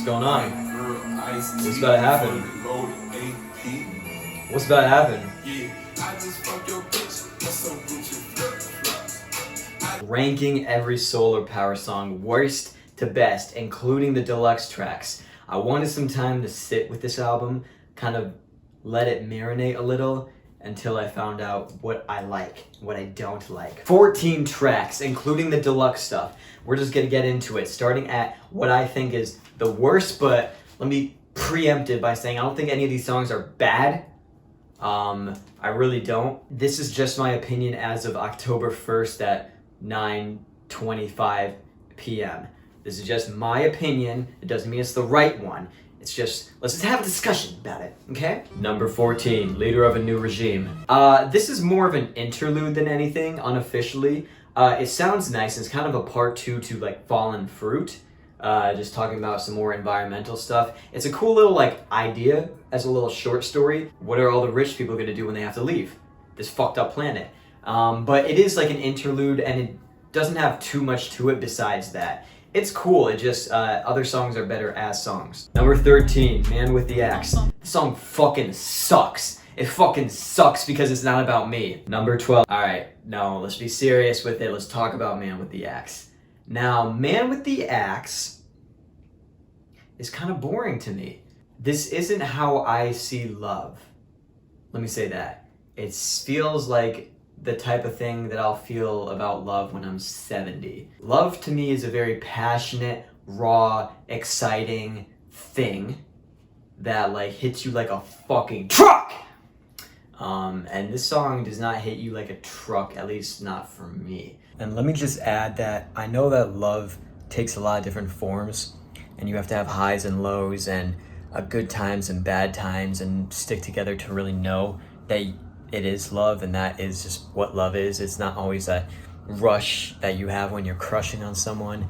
going on? What's about to happen? What's about to happen? Ranking every solar power song worst to best, including the deluxe tracks. I wanted some time to sit with this album, kind of let it marinate a little until I found out what I like, what I don't like. 14 tracks, including the deluxe stuff. We're just gonna get into it, starting at what I think is the worst, but let me preempt it by saying I don't think any of these songs are bad. I really don't. This is just my opinion as of October 1st at 9:25 p.m. This is just my opinion. It doesn't mean it's the right one. It's just, let's just have a discussion about it, okay? Number 14, Leader of a New Regime. This is more of an interlude than anything, unofficially. It sounds nice. It's kind of a part 2 to like Fallen Fruit. Just talking about some more environmental stuff. It's a cool little like idea as a little short story. What are all the rich people gonna do when they have to leave this fucked up planet? But it is like an interlude and it doesn't have too much to it besides that. It's cool, it just, other songs are better as songs. Number 13, Man with the Axe. The song fucking sucks. It fucking sucks because it's not about me. Number 12. Alright, no, let's be serious with it. Let's talk about Man with the Axe. Now, Man with the Axe is kind of boring to me. This isn't how I see love. Let me say that. It feels like the type of thing that I'll feel about love when I'm 70. Love to me is a very passionate, raw, exciting thing that like hits you like a fucking truck. And this song does not hit you like a truck, at least not for me. And let me just add that I know that love takes a lot of different forms and you have to have highs and lows and good times and bad times and stick together to really know that it is love and that is just what love is. It's not always that rush that you have when you're crushing on someone.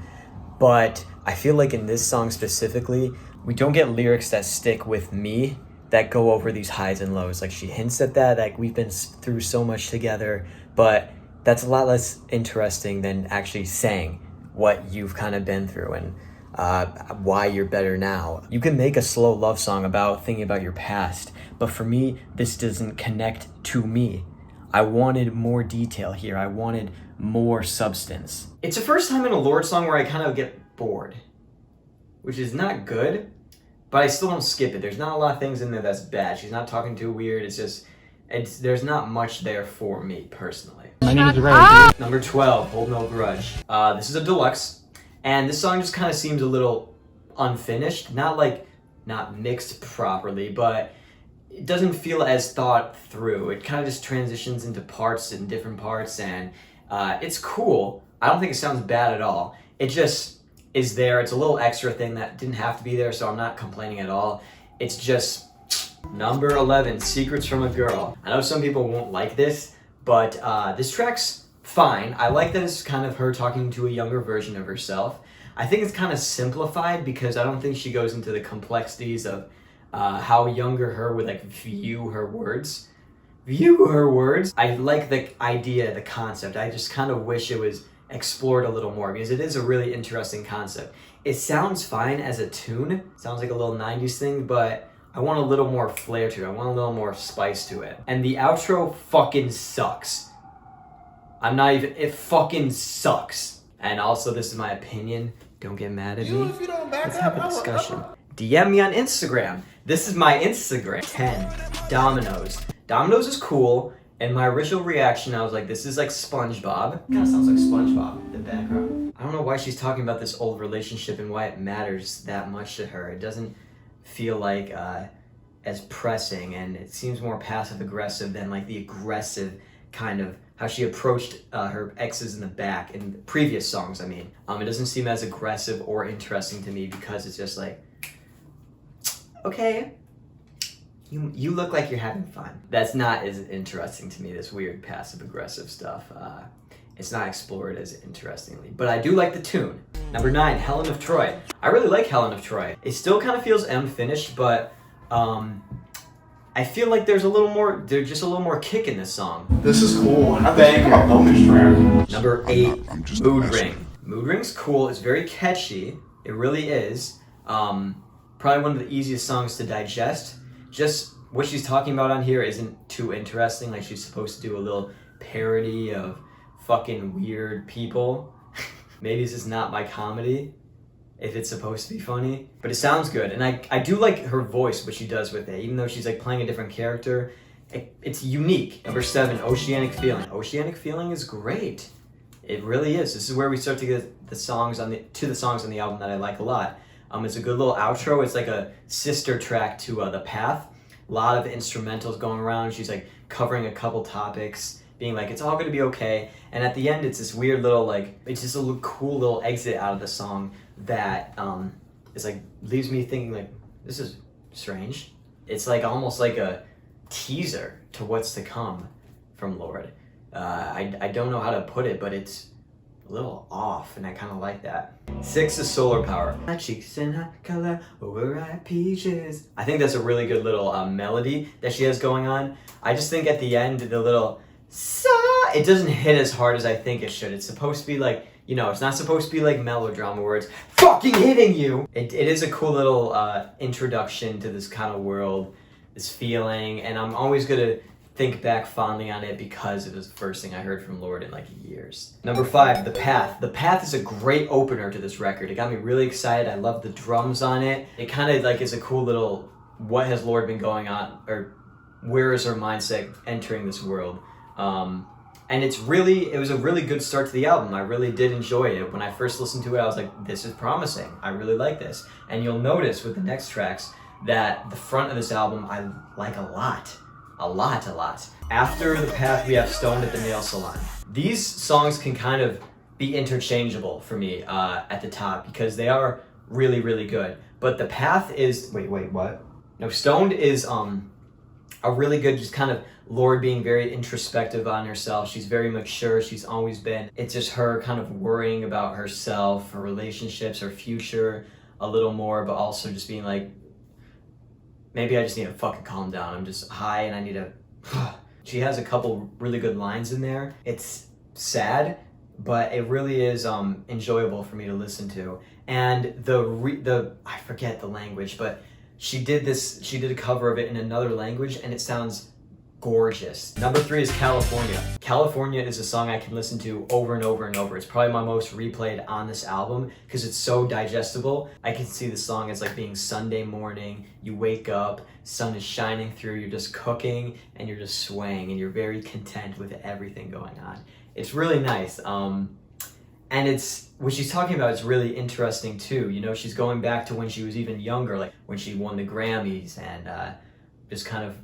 But I feel like in this song specifically, we don't get lyrics that stick with me that go over these highs and lows. Like she hints at that, like we've been through so much together, but that's a lot less interesting than actually saying what you've kind of been through and why you're better now. You can make a slow love song about thinking about your past, but for me, this doesn't connect to me. I wanted more detail here. I wanted more substance. It's the first time in a Lorde song where I kind of get bored, which is not good, but I still don't skip it. There's not a lot of things in there that's bad. She's not talking too weird. It's just, there's not much there for me personally. My name is Ray. Number 12, Hold No Grudge. This is a deluxe. And this song just kind of seems a little unfinished, not mixed properly, but it doesn't feel as thought through. It kind of just transitions into parts and different parts, and it's cool. I don't think it sounds bad at all. It just is there. It's a little extra thing that didn't have to be there, so I'm not complaining at all. It's just number 11, Secrets from a Girl. I know some people won't like this, but this track's fine. I like that it's kind of her talking to a younger version of herself. I think it's kind of simplified because I don't think she goes into the complexities of how younger her would like view her words. I like the idea, the concept. I just kind of wish it was explored a little more because it is a really interesting concept. It sounds fine as a tune. Sounds like a little 90s thing, but I want a little more flair to it. I want a little more spice to it. And the outro fucking sucks. It fucking sucks. And also, this is my opinion. Don't get mad at me. Let's have a discussion. DM me on Instagram. This is my Instagram. 10. Dominos. Dominos is cool. And my original reaction, I was like, this is like SpongeBob. Kind of sounds like SpongeBob in the background. I don't know why she's talking about this old relationship and why it matters that much to her. It doesn't feel like as pressing, and it seems more passive aggressive than like the aggressive kind of how she approached her exes in the back in the previous songs. I mean, it doesn't seem as aggressive or interesting to me because it's just like, okay, you look like you're having fun. That's not as interesting to me, this weird passive aggressive stuff. It's not explored as interestingly, but I do like the tune. Number 9, Helen of Troy. I really like Helen of Troy. It still kind of feels unfinished, but I feel like there's just a little more kick in this song. This is cool. I think about bonus track. Number 8, Mood Ring. Mood Ring's cool. It's very catchy. It really is. Probably one of the easiest songs to digest. Just what she's talking about on here isn't too interesting. Like, she's supposed to do a little parody of fucking weird people. Maybe this is not my comedy, if it's supposed to be funny, but it sounds good. And I do like her voice, what she does with it. Even though she's like playing a different character, it's unique. Number 7, Oceanic Feeling. Oceanic Feeling is great. It really is. This is where we start to get the songs on the album that I like a lot. It's a good little outro. It's like a sister track to The Path. A lot of instrumentals going around. She's like covering a couple topics, being like, it's all gonna be okay. And at the end, it's this weird little, like, it's just a cool little exit out of the song that is like, leaves me thinking like, this is strange. It's like almost like a teaser to what's to come from Lorde. I don't know how to put it, but it's a little off, and I kind of like that. 6 is Solar Power. My cheeks in hot color, over-ripe peaches. I think that's a really good little melody that she has going on. I just think at the end, the little it doesn't hit as hard as I think it should. It's supposed to be like, you know, it's not supposed to be like Melodrama where it's fucking hitting you. It is a cool little introduction to this kind of world, this feeling, and I'm always gonna think back fondly on it because it was the first thing I heard from Lorde in like years. Number 5, The Path. The Path is a great opener to this record. It got me really excited. I love the drums on it. It kind of like is a cool little, what has Lorde been going on, or where is her mindset entering this world? And it was a really good start to the album. I really did enjoy it. When I first listened to it, I was like, this is promising. I really like this. And you'll notice with the next tracks that the front of this album I like a lot. A lot. After The Path, we have Stoned at the Nail Salon. These songs can kind of be interchangeable for me at the top because they are really, really good. But The Path is, wait, what? No, Stoned is a really good, just kind of Lorde being very introspective on herself. She's very mature. She's always been. It's just her kind of worrying about herself, her relationships, her future a little more, but also just being like, maybe I just need to fucking calm down. I'm just high and I need to... She has a couple really good lines in there. It's sad, but it really is enjoyable for me to listen to. And I forget the language, but she did a cover of it in another language and it sounds gorgeous. Number 3 is California. California is a song I can listen to over and over and over. It's probably my most replayed on this album because it's so digestible. I can see the song as like being Sunday morning. You wake up, sun is shining through, you're just cooking and you're just swaying and you're very content with everything going on. It's really nice. And it's, what she's talking about is really interesting too. You know, she's going back to when she was even younger, like when she won the Grammys and just kind of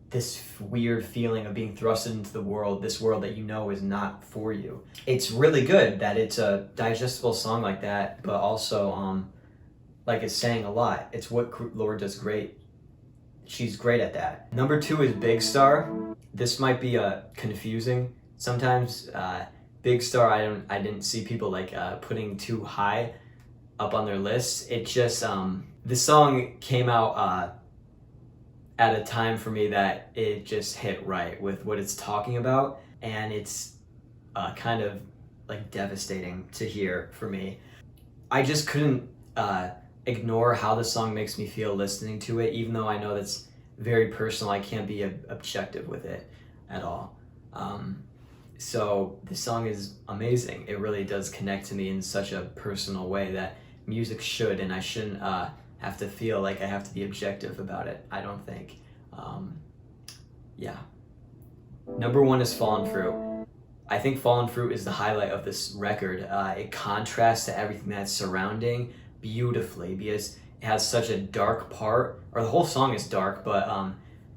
this weird feeling of being thrusted into the world, this world that you know is not for you. It's really good that it's a digestible song like that, but also like it's saying a lot. It's what Lorde does great. She's great at that. Number 2 is Big Star. This might be confusing sometimes. Big Star, I didn't see people like putting too high up on their lists. It just this song came out at a time for me that it just hit right with what it's talking about, and it's kind of like devastating to hear for me. I just couldn't ignore how the song makes me feel listening to it, even though I know that's very personal. I can't be objective with it at all. So the song is amazing. It really does connect to me in such a personal way that music should, and I shouldn't have to feel like I have to be objective about it, I don't think. Yeah. Number 1 is Fallen Fruit. I think Fallen Fruit is the highlight of this record. It contrasts to everything that's surrounding beautifully because it has such a dark part, or the whole song is dark, but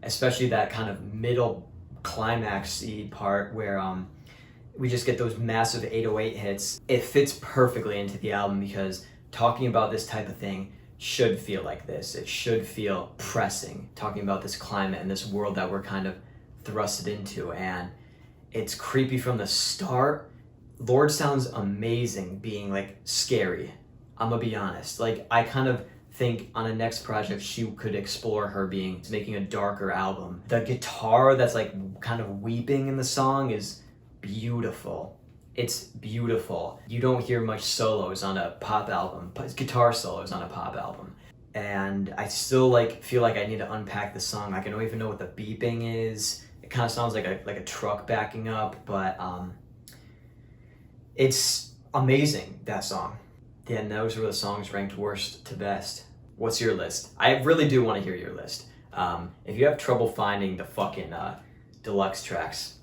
especially that kind of middle climax-y part where we just get those massive 808 hits. It fits perfectly into the album because talking about this type of thing should feel like this. It should feel pressing, talking about this climate and this world that we're kind of thrusted into, and it's creepy from the start. Lorde sounds amazing being like scary. I'm gonna be honest. Like, I kind of think on a next project she could explore her making a darker album. The guitar that's like kind of weeping in the song is beautiful. It's beautiful. You don't hear much solos on a pop album, guitar solos on a pop album. and I still like feel like I need to unpack the song. Like I don't even know what the beeping is. It kind of sounds like a truck backing up, but it's amazing, that song. Yeah, and those were the songs ranked worst to best. What's your list? I really do want to hear your list. If you have trouble finding the fucking deluxe tracks,